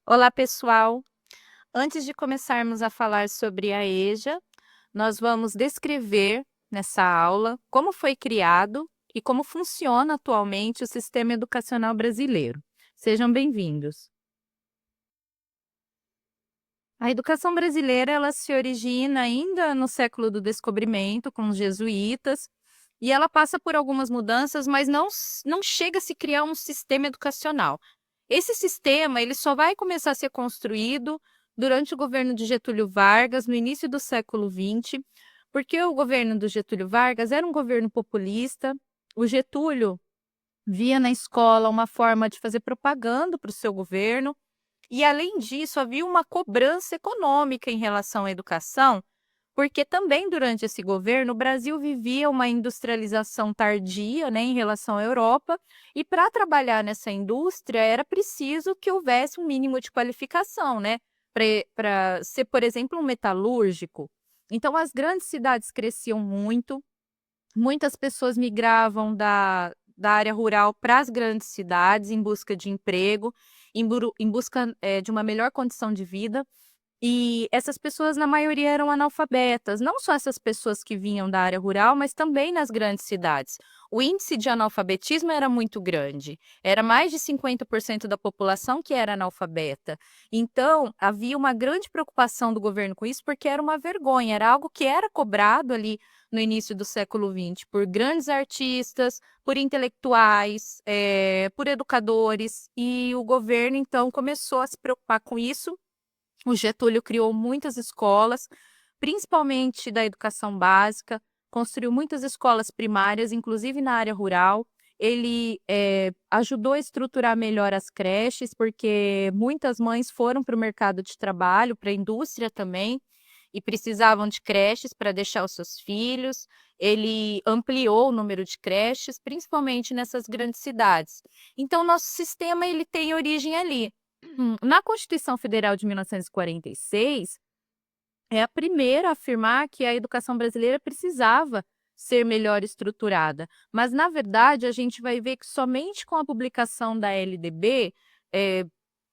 Olá, pessoal. Antes de começarmos a falar sobre a EJA, nós vamos descrever nessa aula como foi criado e como funciona atualmente o sistema educacional brasileiro. Sejam bem-vindos. A educação brasileira, ela se origina ainda no século do Descobrimento, com os jesuítas, e ela passa por algumas mudanças, mas não chega a se criar um sistema educacional. Esse sistema, ele só vai começar a ser construído durante o governo de Getúlio Vargas, no início do século XX, porque o governo do Getúlio Vargas era um governo populista. O Getúlio via na escola uma forma de fazer propaganda para o seu governo, e, além disso, havia uma cobrança econômica em relação à educação, porque também durante esse governo o Brasil vivia uma industrialização tardia, né, em relação à Europa, e para trabalhar nessa indústria era preciso que houvesse um mínimo de qualificação, né, para ser, por exemplo, um metalúrgico. Então, as grandes cidades cresciam muito, muitas pessoas migravam da área rural para as grandes cidades em busca de emprego, em busca de uma melhor condição de vida. E essas pessoas, na maioria, eram analfabetas, não só essas pessoas que vinham da área rural, mas também nas grandes cidades. O índice de analfabetismo era muito grande, era mais de 50% da população que era analfabeta. Então, havia uma grande preocupação do governo com isso, porque era uma vergonha, era algo que era cobrado ali no início do século XX por grandes artistas, por intelectuais, por educadores, e o governo, então, começou a se preocupar com isso. O Getúlio criou muitas escolas, principalmente da educação básica, construiu muitas escolas primárias, inclusive na área rural. Ele ajudou a estruturar melhor as creches, porque muitas mães foram para o mercado de trabalho, para a indústria também, e precisavam de creches para deixar os seus filhos. Ele ampliou o número de creches, principalmente nessas grandes cidades. Então, nosso sistema ele tem origem ali. Na Constituição Federal de 1946, é a primeira a afirmar que a educação brasileira precisava ser melhor estruturada. Mas, na verdade, a gente vai ver que somente com a publicação da LDB,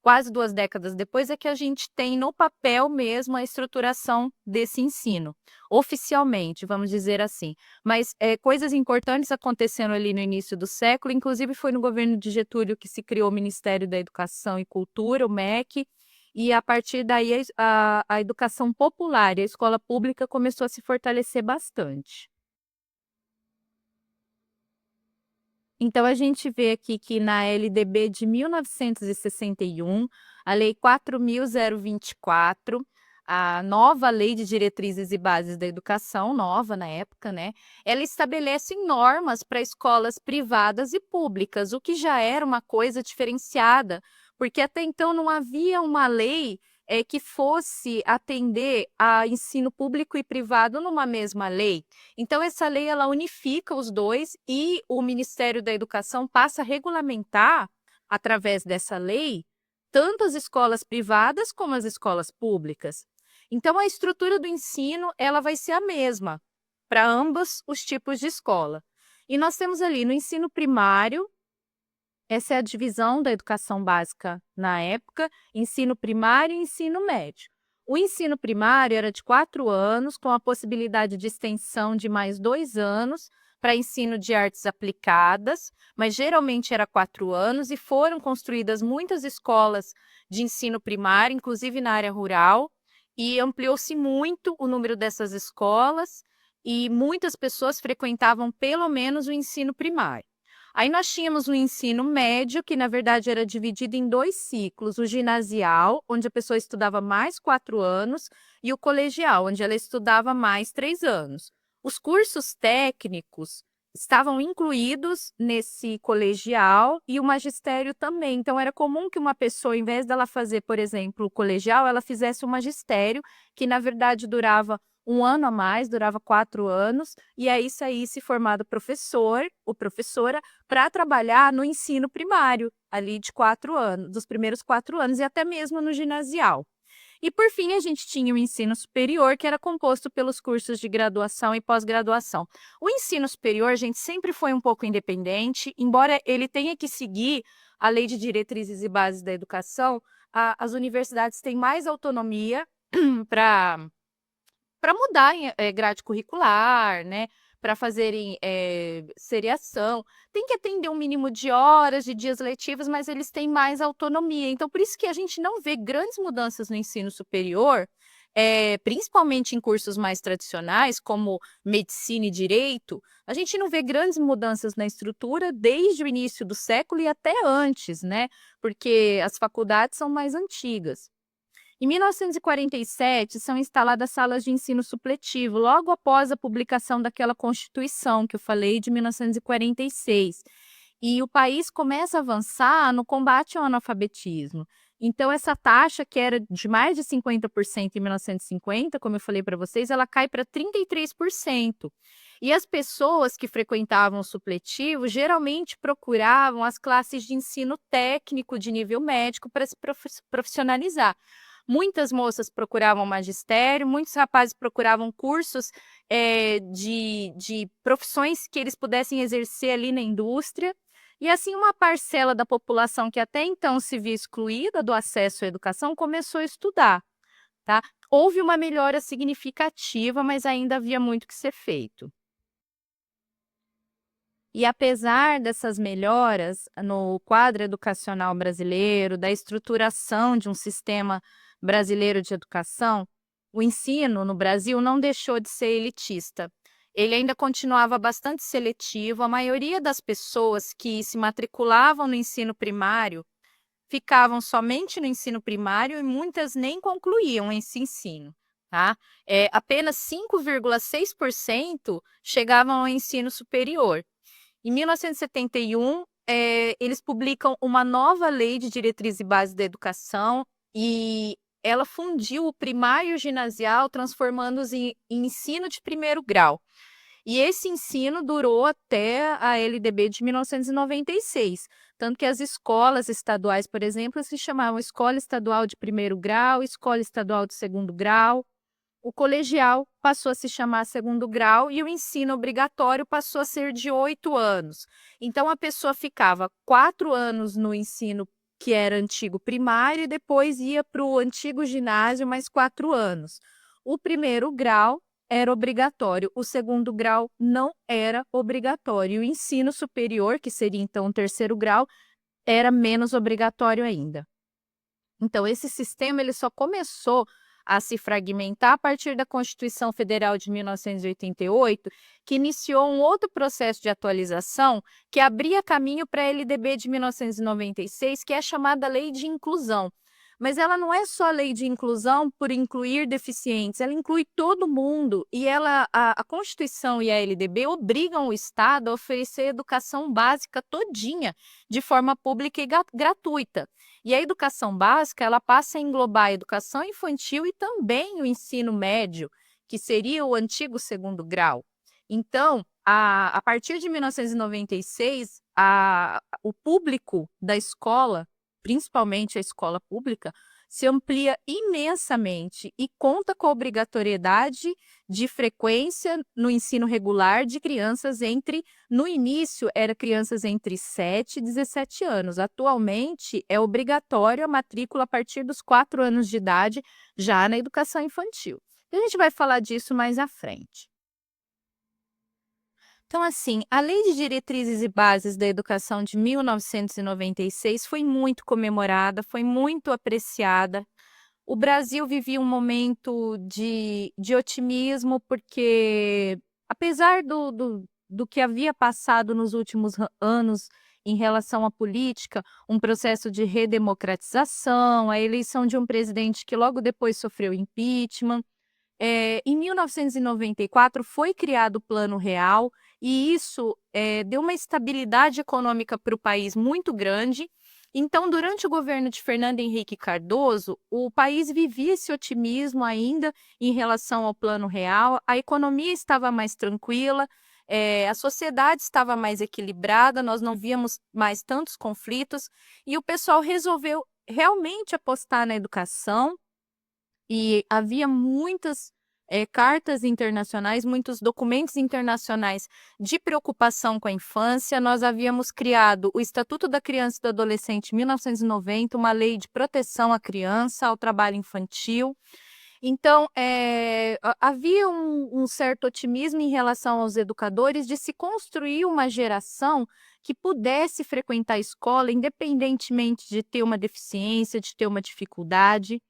quase 2 décadas depois, é que a gente tem no papel mesmo a estruturação desse ensino, oficialmente, vamos dizer assim. Mas coisas importantes aconteceram ali no início do século, inclusive foi no governo de Getúlio que se criou o Ministério da Educação e Cultura, o MEC, e a partir daí a educação popular e a escola pública começou a se fortalecer bastante. Então, a gente vê aqui que na LDB de 1961, a Lei 4.024, a nova Lei de Diretrizes e Bases da Educação, nova na época, né? Ela estabelece normas para escolas privadas e públicas, o que já era uma coisa diferenciada, porque até então não havia uma lei que fosse atender a ensino público e privado numa mesma lei. Então, essa lei ela unifica os dois e o Ministério da Educação passa a regulamentar, através dessa lei, tanto as escolas privadas como as escolas públicas. Então, a estrutura do ensino ela vai ser a mesma para ambos os tipos de escola. E nós temos ali no ensino primário, essa é a divisão da educação básica na época, ensino primário e ensino médio. O ensino primário era de 4 anos, com a possibilidade de extensão de mais 2 anos para ensino de artes aplicadas, mas geralmente era 4 anos e foram construídas muitas escolas de ensino primário, inclusive na área rural, e ampliou-se muito o número dessas escolas e muitas pessoas frequentavam pelo menos o ensino primário. Aí nós tínhamos o ensino médio, que na verdade era dividido em 2 ciclos, o ginasial, onde a pessoa estudava mais 4 anos, e o colegial, onde ela estudava mais 3 anos. Os cursos técnicos estavam incluídos nesse colegial e o magistério também. Então era comum que uma pessoa, em vez dela fazer, por exemplo, o colegial, ela fizesse o magistério, que na verdade durava 1 ano a mais, durava 4 anos, e aí saísse formado professor ou professora para trabalhar no ensino primário, ali de 4 anos, dos primeiros 4 anos, e até mesmo no ginasial. E, por fim, a gente tinha o ensino superior, que era composto pelos cursos de graduação e pós-graduação. O ensino superior, a gente sempre foi um pouco independente, embora ele tenha que seguir a Lei de Diretrizes e Bases da Educação, as universidades têm mais autonomia para mudar grade curricular, né, para fazerem seriação. Tem que atender um mínimo de horas, de dias letivos, mas eles têm mais autonomia. Então, por isso que a gente não vê grandes mudanças no ensino superior, principalmente em cursos mais tradicionais, como medicina e direito, a gente não vê grandes mudanças na estrutura desde o início do século e até antes, né, porque as faculdades são mais antigas. Em 1947, são instaladas salas de ensino supletivo, logo após a publicação daquela Constituição que eu falei, de 1946. E o país começa a avançar no combate ao analfabetismo. Então, essa taxa, que era de mais de 50% em 1950, como eu falei para vocês, ela cai para 33%. E as pessoas que frequentavam o supletivo geralmente procuravam as classes de ensino técnico de nível médico para se profissionalizar. Muitas moças procuravam magistério, muitos rapazes procuravam cursos de profissões que eles pudessem exercer ali na indústria. E assim, uma parcela da população que até então se via excluída do acesso à educação começou a estudar, tá? Houve uma melhora significativa, mas ainda havia muito que ser feito. E apesar dessas melhoras no quadro educacional brasileiro, da estruturação de um sistema brasileiro de educação, o ensino no Brasil não deixou de ser elitista. Ele ainda continuava bastante seletivo. A maioria das pessoas que se matriculavam no ensino primário ficavam somente no ensino primário e muitas nem concluíam esse ensino, tá? Apenas 5,6% chegavam ao ensino superior. Em 1971, eles publicam uma nova lei de diretriz e base da educação e ela fundiu o primário e o ginasial, transformando-os em ensino de primeiro grau. E esse ensino durou até a LDB de 1996, tanto que as escolas estaduais, por exemplo, se chamavam Escola Estadual de Primeiro Grau, Escola Estadual de Segundo Grau. O colegial passou a se chamar segundo grau e o ensino obrigatório passou a ser de 8 anos. Então, a pessoa ficava 4 anos no ensino que era antigo primário e depois ia para o antigo ginásio mais 4 anos. O primeiro grau era obrigatório, o segundo grau não era obrigatório. O ensino superior, que seria então o terceiro grau, era menos obrigatório ainda. Então, esse sistema ele só começou a se fragmentar a partir da Constituição Federal de 1988, que iniciou um outro processo de atualização que abria caminho para a LDB de 1996, que é a chamada Lei de Inclusão. Mas ela não é só a lei de inclusão por incluir deficientes, ela inclui todo mundo e a Constituição e a LDB obrigam o Estado a oferecer educação básica todinha, de forma pública e gratuita. E a educação básica, ela passa a englobar a educação infantil e também o ensino médio, que seria o antigo segundo grau. Então, a partir de 1996, o público da escola, principalmente a escola pública, se amplia imensamente e conta com a obrigatoriedade de frequência no ensino regular de crianças no início, era crianças entre 7 e 17 anos. Atualmente, é obrigatório a matrícula a partir dos 4 anos de idade, já na educação infantil. A gente vai falar disso mais à frente. Então, assim, a Lei de Diretrizes e Bases da Educação de 1996 foi muito comemorada, foi muito apreciada. O Brasil vivia um momento de otimismo, porque, apesar do que havia passado nos últimos anos em relação à política, um processo de redemocratização, a eleição de um presidente que logo depois sofreu impeachment. Em 1994 foi criado o Plano Real e isso deu uma estabilidade econômica para o país muito grande. Então, durante o governo de Fernando Henrique Cardoso, o país vivia esse otimismo ainda em relação ao Plano Real, a economia estava mais tranquila, a sociedade estava mais equilibrada, nós não víamos mais tantos conflitos e o pessoal resolveu realmente apostar na educação. e havia muitas cartas internacionais, muitos documentos internacionais de preocupação com a infância. Nós havíamos criado o Estatuto da Criança e do Adolescente em 1990, uma lei de proteção à criança, ao trabalho infantil. Então, havia um certo otimismo em relação aos educadores de se construir uma geração que pudesse frequentar a escola, independentemente de ter uma deficiência, de ter uma dificuldade.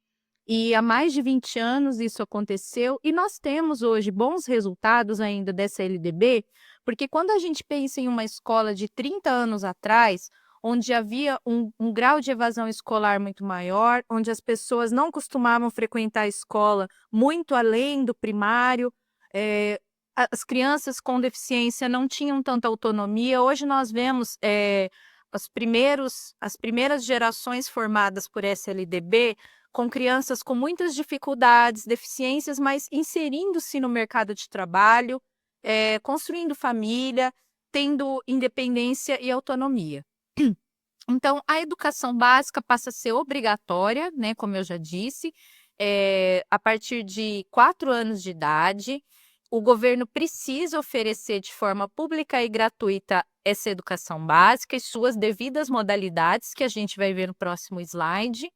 E há mais de 20 anos isso aconteceu, e nós temos hoje bons resultados ainda dessa LDB, porque quando a gente pensa em uma escola de 30 anos atrás, onde havia um grau de evasão escolar muito maior, onde as pessoas não costumavam frequentar a escola muito além do primário, as crianças com deficiência não tinham tanta autonomia. Hoje nós vemos as primeiras gerações formadas por SLDB com crianças com muitas dificuldades, deficiências, mas inserindo-se no mercado de trabalho, construindo família, tendo independência e autonomia. Então, a educação básica passa a ser obrigatória, né, como eu já disse, a partir de 4 anos de idade. O governo precisa oferecer de forma pública e gratuita essa educação básica e suas devidas modalidades, que a gente vai ver no próximo slide.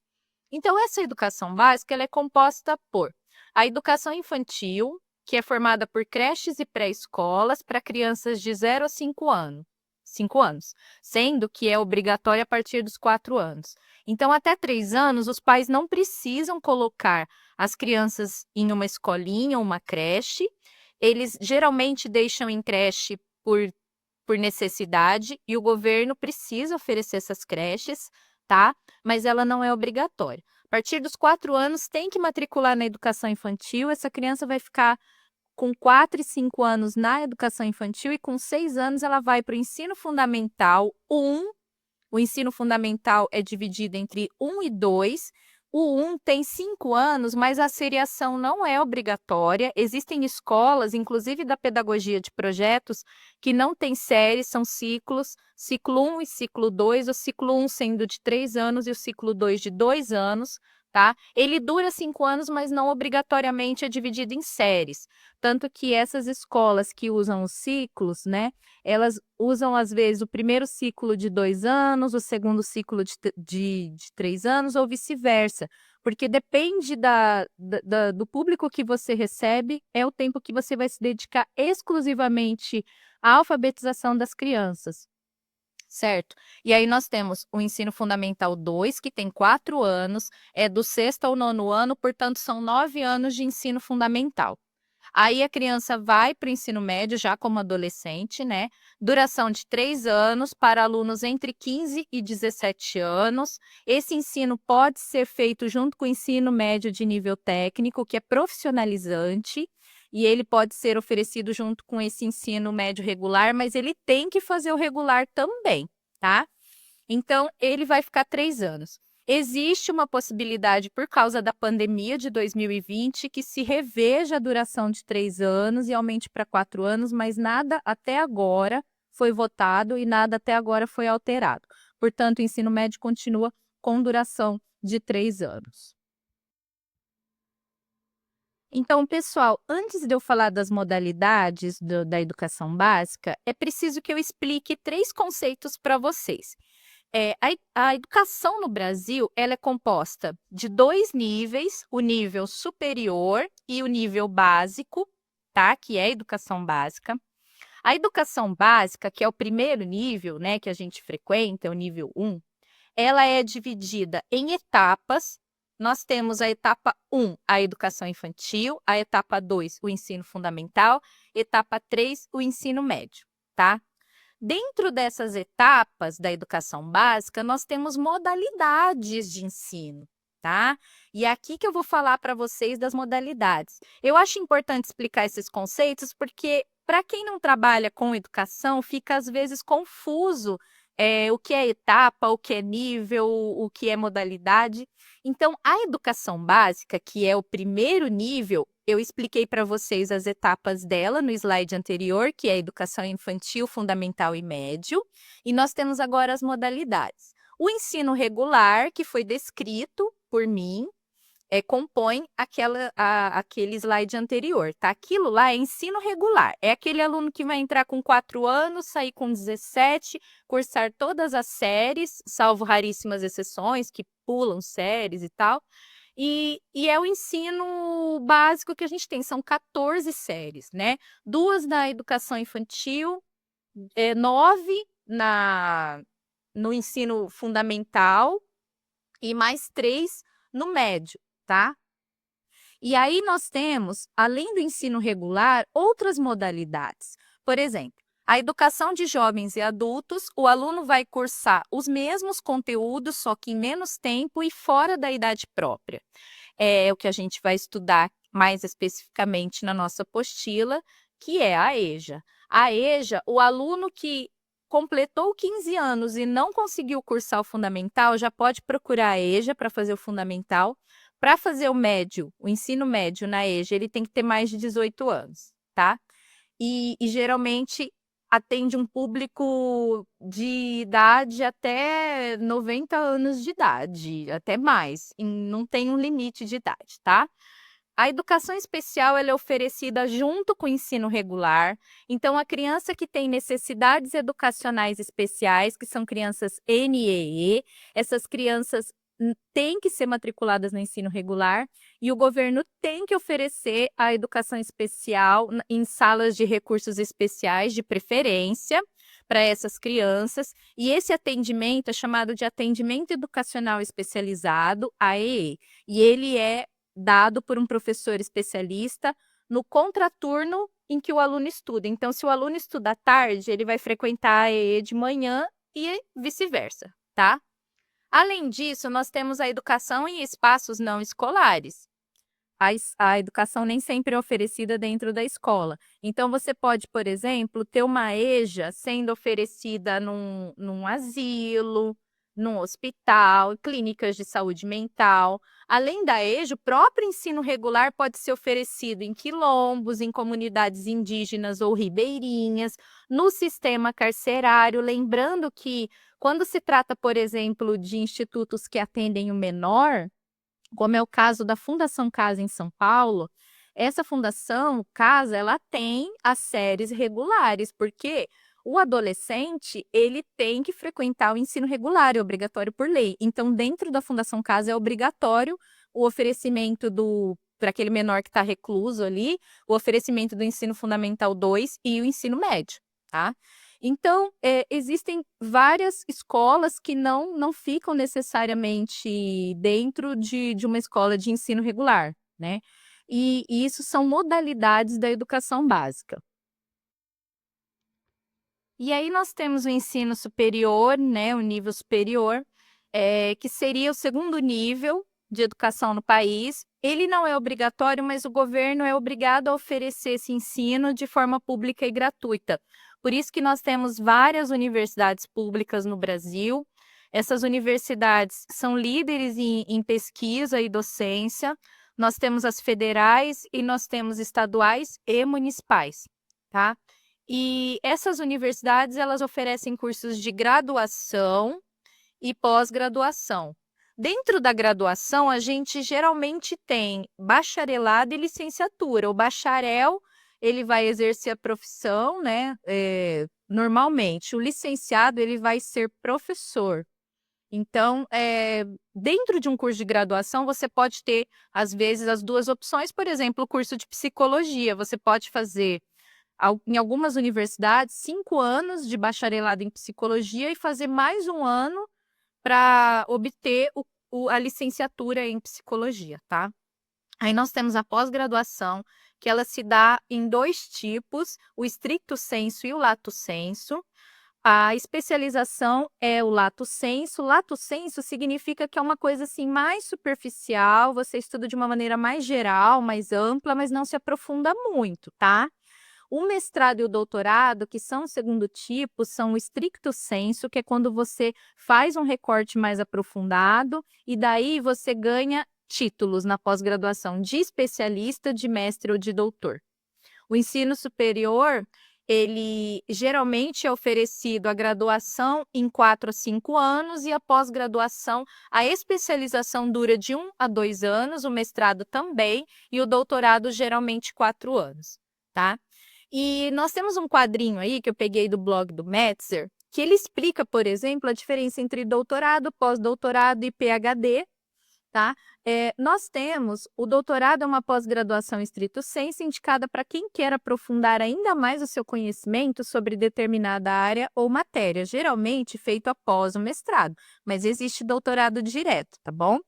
Então, essa educação básica ela é composta por a educação infantil, que é formada por creches e pré-escolas para crianças de 0 a 5 anos. 5 anos, sendo que é obrigatória a partir dos 4 anos. Então, até 3 anos, os pais não precisam colocar as crianças em uma escolinha ou uma creche. Eles geralmente deixam em creche por necessidade e o governo precisa oferecer essas creches, tá? Mas ela não é obrigatória. A partir dos 4 anos, tem que matricular na educação infantil. Essa criança vai ficar com 4 e 5 anos na educação infantil e com 6 anos ela vai para o ensino fundamental 1. O ensino fundamental é dividido entre 1 e 2. O 1 tem 5 anos, mas a seriação não é obrigatória. Existem escolas, inclusive da pedagogia de projetos, que não tem séries, são ciclos, ciclo 1 e ciclo 2, o ciclo 1 sendo de 3 anos e o ciclo 2 de 2 anos. Tá? Ele dura 5 anos, mas não obrigatoriamente é dividido em séries. Tanto que essas escolas que usam os ciclos, né, elas usam, às vezes, o primeiro ciclo de 2 anos, o segundo ciclo de 3 anos, ou vice-versa. Porque depende do público que você recebe, é o tempo que você vai se dedicar exclusivamente à alfabetização das crianças. Certo. E aí nós temos o ensino fundamental 2, que tem 4 anos, é do 6º ao 9º ano, portanto são 9 anos de ensino fundamental. Aí a criança vai para o ensino médio já como adolescente, né? Duração de 3 anos para alunos entre 15 e 17 anos. Esse ensino pode ser feito junto com o ensino médio de nível técnico, que é profissionalizante, e ele pode ser oferecido junto com esse ensino médio regular, mas ele tem que fazer o regular também, tá? Então, ele vai ficar 3 anos. Existe uma possibilidade, por causa da pandemia de 2020, que se reveja a duração de 3 anos e aumente para 4 anos, mas nada até agora foi votado e nada até agora foi alterado. Portanto, o ensino médio continua com duração de 3 anos. Então, pessoal, antes de eu falar das modalidades da educação básica, é preciso que eu explique 3 conceitos para vocês. A educação no Brasil ela é composta de 2 níveis, o nível superior e o nível básico, tá? Que é a educação básica. A educação básica, que é o primeiro nível, né, que a gente frequenta, é o nível 1, ela é dividida em etapas. Nós temos a etapa 1, a educação infantil, a etapa 2, o ensino fundamental, etapa 3, o ensino médio, tá? Dentro dessas etapas da educação básica, nós temos modalidades de ensino, tá? E é aqui que eu vou falar para vocês das modalidades. Eu acho importante explicar esses conceitos porque, para quem não trabalha com educação, fica às vezes confuso o que é etapa, o que é nível, o que é modalidade. Então, a educação básica, que é o primeiro nível, eu expliquei para vocês as etapas dela no slide anterior, que é a educação infantil, fundamental e médio. E nós temos agora as modalidades. O ensino regular, que foi descrito por mim, compõe aquele slide anterior, tá? Aquilo lá é ensino regular. É aquele aluno que vai entrar com 4 anos, sair com 17, cursar todas as séries, salvo raríssimas exceções, que pulam séries e tal. E é o ensino básico que a gente tem, são 14 séries, né? 2 na educação infantil, 9 no ensino fundamental e mais 3 no médio, tá? E aí nós temos, além do ensino regular, outras modalidades. Por exemplo, a educação de jovens e adultos, o aluno vai cursar os mesmos conteúdos, só que em menos tempo e fora da idade própria. É o que a gente vai estudar mais especificamente na nossa apostila, que é a EJA. A EJA, o aluno que completou 15 anos e não conseguiu cursar o fundamental, já pode procurar a EJA para fazer o fundamental. Para fazer o ensino médio na EJA, ele tem que ter mais de 18 anos, tá? E geralmente atende um público de idade até 90 anos de idade, até mais, e não tem um limite de idade, tá? A educação especial ela é oferecida junto com o ensino regular. Então, a criança que tem necessidades educacionais especiais, que são crianças NEE, essas crianças têm que ser matriculadas no ensino regular e o governo tem que oferecer a educação especial em salas de recursos especiais de preferência para essas crianças. E esse atendimento é chamado de atendimento educacional especializado, AEE, e ele é dado por um professor especialista no contraturno em que o aluno estuda. Então, se o aluno estuda à tarde, ele vai frequentar a EE de manhã e vice-versa, tá? Além disso, nós temos a educação em espaços não escolares. A educação nem sempre é oferecida dentro da escola. Então, você pode, por exemplo, ter uma EJA sendo oferecida num asilo, num hospital, clínicas de saúde mental. Além da EJA, o próprio ensino regular pode ser oferecido em quilombos, em comunidades indígenas ou ribeirinhas, no sistema carcerário. Lembrando que, quando se trata, por exemplo, de institutos que atendem o menor, como é o caso da Fundação Casa em São Paulo, essa Fundação Casa, ela tem as séries regulares, porque o adolescente, ele tem que frequentar o ensino regular, é obrigatório por lei. Então, dentro da Fundação Casa é obrigatório o oferecimento para aquele menor que está recluso ali, o oferecimento do ensino fundamental 2 e o ensino médio, tá? Então, existem várias escolas que não ficam necessariamente dentro de uma escola de ensino regular, né? E isso são modalidades da educação básica. E aí nós temos o ensino superior, né, o nível superior, que seria o segundo nível de educação no país. Ele não é obrigatório, mas o governo é obrigado a oferecer esse ensino de forma pública e gratuita. Por isso que nós temos várias universidades públicas no Brasil. Essas universidades são líderes em pesquisa e docência. Nós temos as federais e nós temos estaduais e municipais, tá? E essas universidades, elas oferecem cursos de graduação e pós-graduação. Dentro da graduação, a gente geralmente tem bacharelado e licenciatura. O bacharel, ele vai exercer a profissão, né, normalmente. O licenciado, ele vai ser professor. Então, dentro de um curso de graduação, você pode ter, às vezes, as duas opções. Por exemplo, o curso de psicologia. Você pode fazer, em algumas universidades, 5 anos de bacharelado em psicologia e fazer mais um ano para obter a licenciatura em psicologia, tá? Aí nós temos a pós-graduação, que ela se dá em 2 tipos, o stricto sensu e o lato sensu. A especialização é o lato sensu. Lato sensu significa que é uma coisa assim mais superficial, você estuda de uma maneira mais geral, mais ampla, mas não se aprofunda muito, tá? O mestrado e o doutorado, que são o segundo tipo, são o stricto sensu, que é quando você faz um recorte mais aprofundado e daí você ganha títulos na pós-graduação de especialista, de mestre ou de doutor. O ensino superior, ele geralmente é oferecido a graduação em 4 a 5 anos e a pós-graduação, a especialização dura de 1 a 2 anos, o mestrado também, e o doutorado geralmente 4 anos, tá? E nós temos um quadrinho aí que eu peguei do blog do Metzer, que ele explica, por exemplo, a diferença entre doutorado, pós-doutorado e PhD, tá? Nós temos o doutorado é uma pós-graduação estrito sensu indicada para quem quer aprofundar ainda mais o seu conhecimento sobre determinada área ou matéria, geralmente feito após o mestrado, mas existe doutorado direto, tá bom?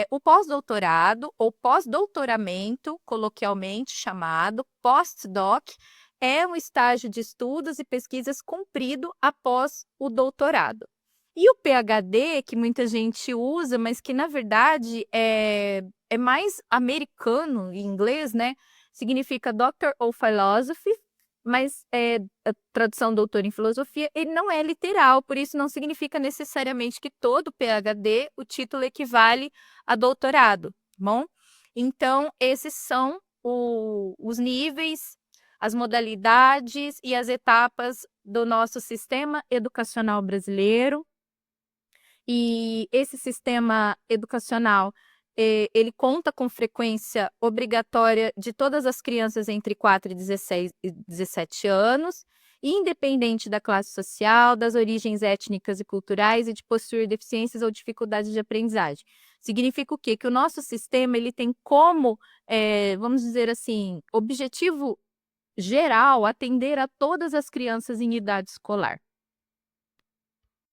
O pós-doutorado ou pós-doutoramento, coloquialmente chamado postdoc, é um estágio de estudos e pesquisas cumprido após o doutorado. E o PhD, que muita gente usa, mas que na verdade é mais americano em inglês, né? Significa Doctor of Philosophy, mas a tradução doutor em filosofia, ele não é literal, por isso não significa necessariamente que todo PhD, o título equivale a doutorado, tá bom? Então, esses são os níveis, as modalidades e as etapas do nosso sistema educacional brasileiro. E esse sistema educacional, ele conta com frequência obrigatória de todas as crianças entre 4 e 17 anos, independente da classe social, das origens étnicas e culturais e de possuir deficiências ou dificuldades de aprendizagem. Significa o quê? Que o nosso sistema ele tem como, vamos dizer assim, objetivo geral atender a todas as crianças em idade escolar.